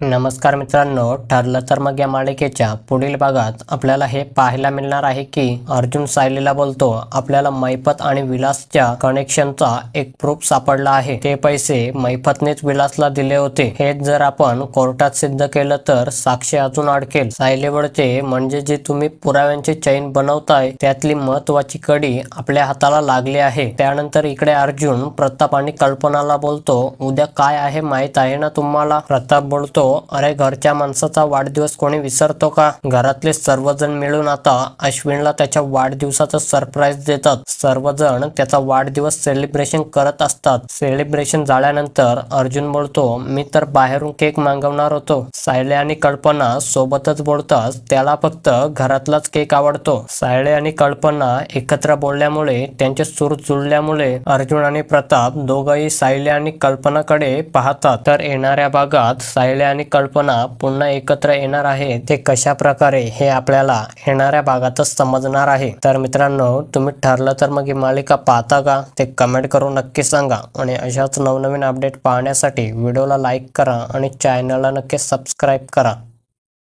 नमस्कार मित्रांनो, ठरलं तर मग या मालिकेच्या पुढील भागात आपल्याला हे पाहायला मिळणार आहे की अर्जुन सायलीला बोलतो, आपल्याला मैफत आणि विलासच्या कनेक्शनचा एक प्रूफ सापडला आहे. ते पैसे मैफतनेच विलासला दिले होते. हेच जर आपण कोर्टात सिद्ध केलं तर साक्षी अजून अडकेल. सायली बोलते, म्हणजे जी तुम्ही पुराव्यांची चैन बनवताय त्यातली महत्वाची कडी आपल्या हाताला लागली आहे. त्यानंतर इकडे अर्जुन प्रताप आणि कल्पनाला बोलतो, उद्या काय आहे माहित आहे ना तुम्हाला? प्रताप बोलतो, अरे घरच्या माणसाचा वाढदिवस कोणी विसरतो का? घरातले सर्वजण मिळून आता अश्विनला त्याच्या वाढदिवसाचं सरप्राईज देतात. सर्वजण त्याचा वाढदिवस सेलिब्रेशन करत असतात. सेलिब्रेशन झाल्यानंतर अर्जुन बोलतो, मी तर बाहेरून केक मागवणार होतो. सायली आणि कल्पना सोबतच बोलतात, त्याला फक्त घरातलाच केक आवडतो. सायली आणि कल्पना एकत्र बोलल्यामुळे, त्यांचे सूर जुळल्यामुळे अर्जुन आणि प्रताप दोघंही सायली आणि कल्पनाकडे पाहतात. तर येणाऱ्या भागात सायली आणि कल्पना पुन्हा एकत्र येणार आहे, ते कशा प्रकारे हे आपल्याला येणाऱ्या भागातच समजणार आहे. तर मित्रांनो, तुम्ही ठरलं तर मग ही मालिका पाहता का ते कमेंट करून नक्की सांगा. आणि अशाच नवनवीन अपडेट पाहण्यासाठी व्हिडिओला लाईक करा आणि चॅनलला नक्की सबस्क्राईब करा.